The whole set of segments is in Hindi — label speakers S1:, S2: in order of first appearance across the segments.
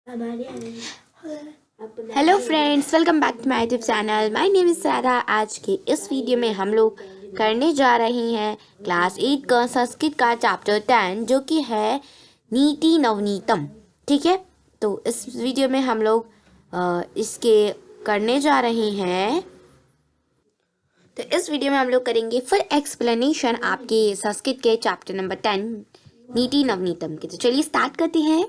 S1: Hello friends, welcome back to my YouTube channel. My name is Radha. आज के इस वीडियो में हम लोग करने जा रहे हैं क्लास 8 का संस्कृत का चैप्टर 10 जो कि है नीति नवनीतम। ठीक है, तो इस वीडियो में हम लोग इसके करने जा रहे हैं। तो इस वीडियो में हम लोग करेंगे फुल एक्सप्लेनेशन आपके संस्कृत के चैप्टर नंबर 10 नीति नवनीतम के। तो चलिए स्टार्ट करते हैं।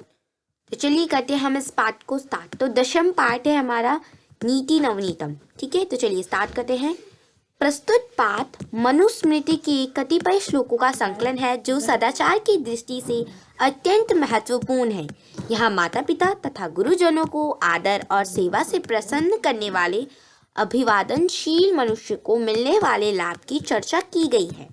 S1: तो चलिए करते हैं हम इस पाठ को स्टार्ट। तो दशम पाठ है हमारा नीति नवनीतम। ठीक है, तो चलिए स्टार्ट करते हैं। प्रस्तुत पाठ मनुस्मृति के कतिपय श्लोकों का संकलन है जो सदाचार की दृष्टि से अत्यंत महत्वपूर्ण है। यहाँ माता पिता तथा गुरुजनों को आदर और सेवा से प्रसन्न करने वाले अभिवादनशील मनुष्य को मिलने वाले लाभ की चर्चा की गई है।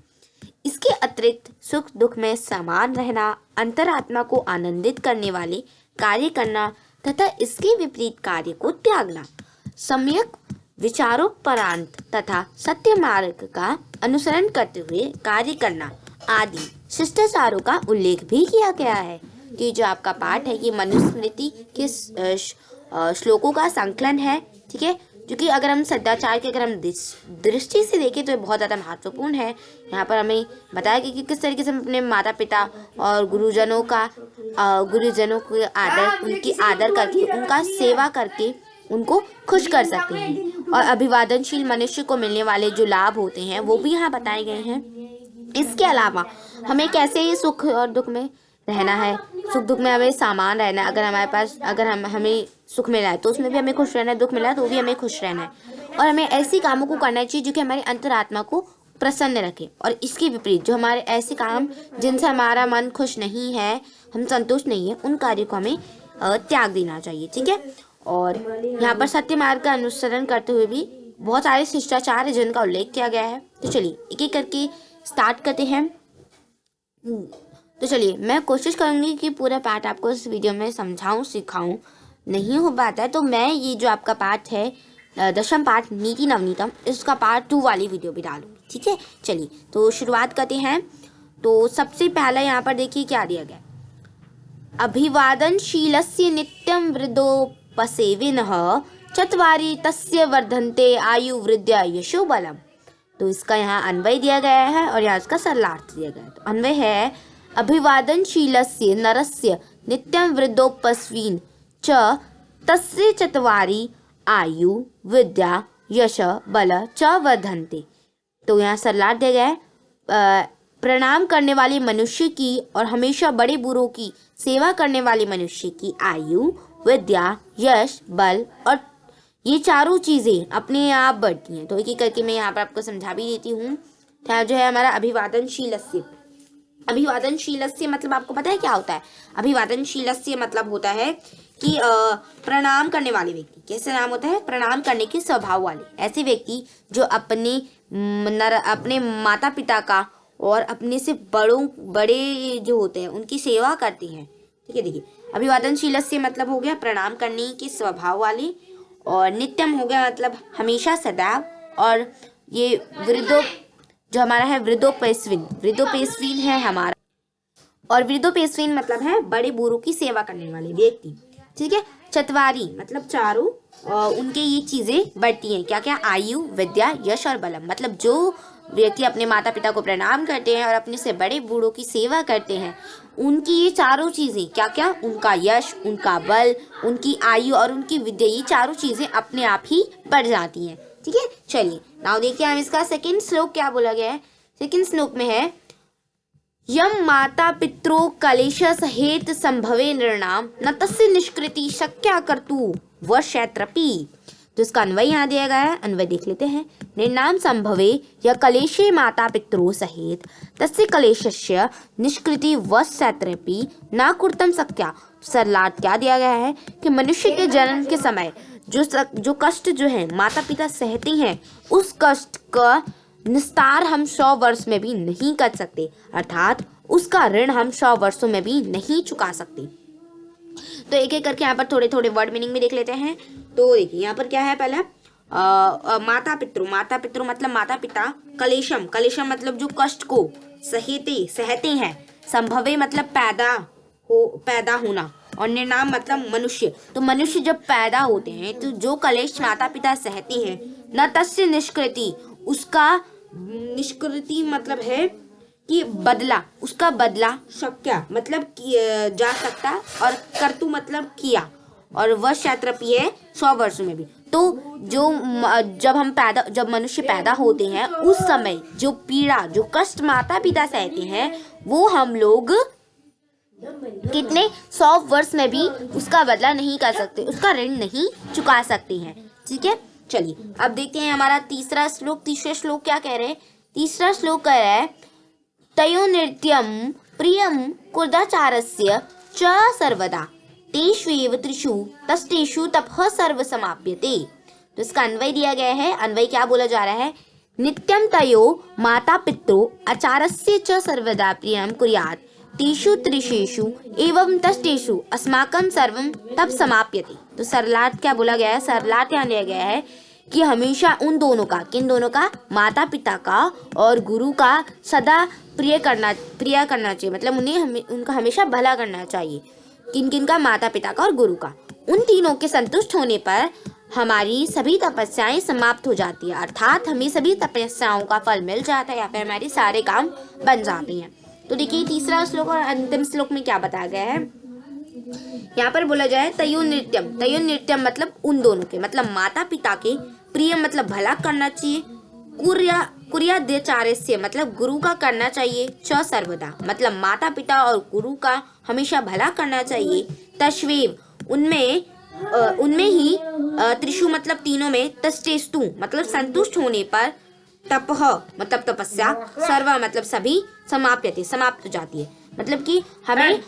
S1: इसके अतिरिक्त सुख दुख में समान रहना, अंतरात्मा को आनंदित करने वाले कार्य करना तथा इसके विपरीत कार्य को त्यागना, सम्यक विचारोपरांत तथा सत्य मार्ग का अनुसरण करते हुए कार्य करना आदि शिष्टाचारों का उल्लेख भी किया गया है। कि जो आपका पाठ है ये मनुस्मृति के श्लोकों का संकलन है। ठीक है, जो कि अगर हम सदाचार के दृष्टि से देखें तो ये बहुत ज़्यादा महत्वपूर्ण है। यहाँ पर हमें बताया गया कि किस तरीके से हम अपने माता पिता और गुरुजनों को उनकी आदर करके, उनका सेवा करके उनको खुश कर सकते हैं और अभिवादनशील मनुष्य को मिलने वाले जो लाभ होते हैं वो भी यहाँ बताए गए हैं। इसके अलावा हमें कैसे सुख और दुख में रहना है, सुख दुख में हमें सामान रहना है। अगर हमें सुख मिला है तो उसमें भी हमें खुश रहना है, दुख मिला है तो भी हमें खुश रहना है। और हमें ऐसे कामों को करना चाहिए जो कि हमारी अंतरात्मा को प्रसन्न रखे। और इसके विपरीत जो हमारे ऐसे काम जिनसे हमारा मन खुश नहीं है, हम संतुष्ट नहीं है, उन कार्यों को हमें त्याग देना चाहिए। ठीक है, और यहाँ पर सत्य मार्ग का अनुसरण करते हुए भी बहुत सारे शिष्टाचार है जिनका उल्लेख किया गया है। तो चलिए एक एक करके स्टार्ट करते हैं। तो चलिए मैं कोशिश करूंगी कि पूरा पाठ आपको इस वीडियो में समझाऊं, सिखाऊं। नहीं हो पाता है तो मैं ये जो आपका पाठ है दशम पाठ नीति नवनीतम, इसका पार्ट 2 वाली वीडियो भी डालूंगी। ठीक है, चलिए तो शुरुआत करते हैं। तो सबसे पहला यहाँ पर देखिए क्या दिया गया। अभिवादनशीलस्य नित्यं वृद्धोपसेविनः चत्वारि तस्य वर्धन्ते आयु वृद्ध्या यशो बलम। तो इसका यहाँ अन्वय दिया गया है और यहाँ इसका सरलार्थ दिया गया है। तो अन्वय है अभिवादनशीलस्य नरस्य नित्यं वृद्धोपस्विन च तस्य चत्वारि आयु विद्या यश बल च वर्धन्ते। तो यहाँ सरलार्थ दिया गया है प्रणाम करने वाले मनुष्य की और हमेशा बड़े बूढ़ों की सेवा करने वाले मनुष्य की आयु, विद्या, यश, बल और ये चारों चीज़ें अपने आप बढ़ती हैं। तो एक एक करके मैं यहाँ पर आपको समझा भी देती हूँ। जो है हमारा अभिवादनशीलस्य मतलब आपको पता है क्या होता है? अभिवादनशीलस्य मतलब होता है कि प्रणाम करने वाले व्यक्ति। कैसे नाम होता है? प्रणाम करने के स्वभाव वाले ऐसे व्यक्ति जो अपने माता पिता का और अपने से बड़े जो होते हैं उनकी सेवा करती हैं। ठीक है, देखिए अभिवादनशीलस्य मतलब हो गया प्रणाम करने के स्वभाव वाले, और नित्यम हो गया मतलब हमेशा सदैव, और ये जो हमारा है वृद्धोपेस्विन है हमारा, और वृद्धोपेस्विन मतलब है बड़े बूढ़ों की सेवा करने वाले व्यक्ति। ठीक है, चत्वारी मतलब चारों, उनके ये चीज़ें बढ़ती हैं। क्या क्या? आयु, विद्या, यश और बलम। मतलब जो व्यक्ति अपने माता पिता को प्रणाम करते हैं और अपने से बड़े बूढ़ों की सेवा करते हैं, उनकी ये चारों चीज़ें क्या क्या? उनका यश, उनका बल, उनकी आयु और उनकी विद्या, ये चारों चीज़ें अपने आप ही बढ़ जाती हैं। ठीक है, चलिए नाउ देखिए हम इसका सेकंड श्लोक क्या बोला गया है। सेकंड श्लोक में है यम माता पित्रो कलेश सहेत संभवे नृणाम न तस्य निष्कृति शक्या कर्तु वशत्रपि। तो इसका अन्वय यहाँ दिया गया है, अन्वय देख लेते हैं। निर्णाम संभवे या कलेशे माता पित्रो सहेत तस्य कलेशस्य निष्कृति वशत्रपि न कुर्तम शक्या। सरलार्थ क्या दिया गया है कि मनुष्य के जन्म के समय जो कष्ट जो है माता पिता सहते हैं, उस कष्ट का निस्तार हम 100 वर्ष में भी नहीं कर सकते, अर्थात उसका ऋण हम 100 वर्षों में भी नहीं चुका सकते। तो एक एक करके यहाँ पर थोड़े थोड़े वर्ड मीनिंग भी देख लेते हैं। तो देखिए यहाँ पर क्या है, पहला माता पितृ मतलब माता पिता, कलेशम मतलब जो कष्ट को सहते हैं, संभवे मतलब पैदा होना, और निर्नाम मतलब मनुष्य। तो मनुष्य जब पैदा होते हैं तो जो कलेश माता पिता सहते हैं, न तस्य निष्कृति, उसका निष्कृति मतलब है कि बदला, उसका बदला शक्य मतलब जा सकता, और कर्तु मतलब किया, और वह क्षत्रपी है 100 वर्ष में भी। तो जो जब मनुष्य पैदा होते हैं उस समय जो पीड़ा, जो कष्ट माता पिता सहते हैं, वो हम लोग कितने 100 वर्ष में भी उसका बदला नहीं कर सकते, उसका ऋण नहीं चुका सकते हैं। ठीक है, चलिए अब देखते हैं हमारा तीसरा श्लोक। तीसरा श्लोक क्या कह रहे हैं? तीसरा श्लोक कह रहा है तयो नृत्यम प्रियम कुर्दाचारस्य च सर्वदा तेष्वेव त्रिषु तस्तेषु तपः सर्व समाप्यते। तो इसका अन्वय दिया गया है। अन्वय क्या बोला जा रहा है? नित्यम तयो माता पितरो आचारस्य च सर्वदा प्रियम कुर्यात् तेषु त्रिषेषु एवं तस्तेषु अस्माकं सर्वं तप समाप्यते। तो सरलार्थ क्या बोला गया है? सरलार्थ यहाँ दिया गया है कि हमेशा उन दोनों का, किन दोनों का? माता पिता का और गुरु का सदा प्रिय करना चाहिए, मतलब उनका हमेशा भला करना चाहिए। किन किन का? माता पिता का और गुरु का। उन तीनों के संतुष्ट होने पर हमारी सभी तपस्याएं समाप्त हो जाती है, अर्थात हमें सभी तपस्याओं का फल मिल जाता है या फिर हमारे सारे काम बन जाते हैं। तो देखिए तीसरा श्लोक और अंतिम श्लोक में क्या बताया गया है। यहाँ पर बोला जाए तयो नृत्यम, तयो नृत्यम मतलब उन दोनों के, मतलब माता पिता के, प्रिय मतलब भला करना चाहिए, कुर्याद्यचार्यस्य मतलब गुरु का करना चाहिए, च सर्वदा मतलब माता पिता और गुरु का हमेशा भला करना चाहिए, तश्वेव उनमें ही, त्रिषु मतलब तीनों में, तस्तेस्तु मतलब संतुष्ट होने पर, तपः मतलब तपस्या, सर्व मतलब सभी, समाप्यते समाप्त हो जाती है। मतलब कि हमें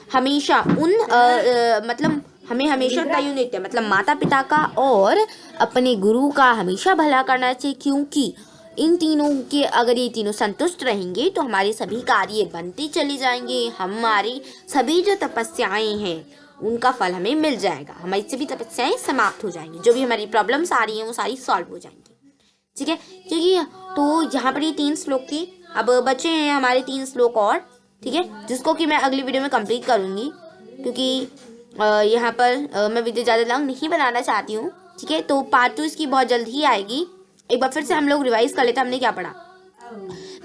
S1: हमेशा तयो नित्य मतलब माता पिता का और अपने गुरु का हमेशा भला करना चाहिए, क्योंकि इन तीनों के अगर ये तीनों संतुष्ट रहेंगे तो हमारे सभी कार्य बनते चले जाएंगे, हमारी सभी जो तपस्याएं हैं उनका फल हमें मिल जाएगा, हमारी सभी तपस्याएं समाप्त हो जाएंगी, जो भी हमारी प्रॉब्लम्स आ रही हैं वो सारी सॉल्व हो जाएंगी। ठीक है, क्योंकि तो यहाँ पर ये 3 श्लोक थे, अब बचे हैं हमारे 3 श्लोक और, ठीक है, जिसको कि मैं अगली वीडियो में कंप्लीट करूँगी, क्योंकि यहाँ पर मैं वीडियो ज़्यादा लॉन्ग नहीं बनाना चाहती हूँ। ठीक है, तो पार्ट 2 इसकी बहुत जल्द ही आएगी। एक बार फिर से हम लोग रिवाइज कर लेते हैं हमने क्या पढ़ा।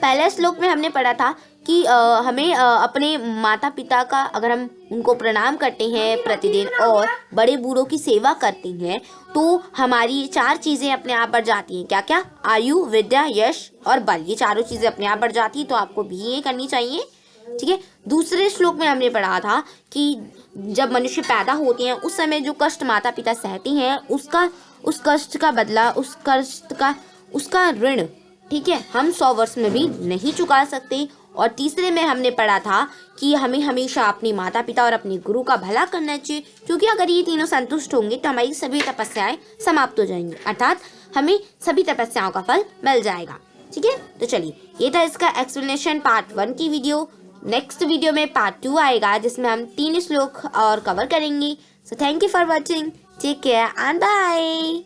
S1: पहले श्लोक में हमने पढ़ा था कि हमें अपने माता पिता का, अगर हम उनको प्रणाम करते हैं प्रतिदिन और बड़े बूढ़ों की सेवा करते हैं तो हमारी 4 चीज़ें अपने आप बढ़ जाती हैं। क्या क्या? आयु, विद्या, यश और बल, ये चारों चीज़ें अपने आप बढ़ जाती हैं, तो आपको भी ये करनी चाहिए। ठीक है, दूसरे श्लोक में हमने पढ़ा था कि जब मनुष्य पैदा होते हैं उस समय जो कष्ट माता पिता सहते हैं उस कष्ट का बदला, उसका ऋण, ठीक है, हम 100 वर्ष में भी नहीं चुका सकते। और तीसरे में हमने पढ़ा था कि हमें हमेशा अपने माता पिता और अपने गुरु का भला करना चाहिए, क्योंकि अगर ये तीनों संतुष्ट होंगे तो हमारी सभी तपस्याएं समाप्त हो जाएंगी, अर्थात हमें सभी तपस्याओं का फल मिल जाएगा। ठीक है, तो चलिए ये था इसका एक्सप्लेनेशन पार्ट 1 की वीडियो। नेक्स्ट वीडियो में पार्ट 2 आएगा जिसमें हम 3 श्लोक और कवर करेंगे। So thank you for watching, take care and bye.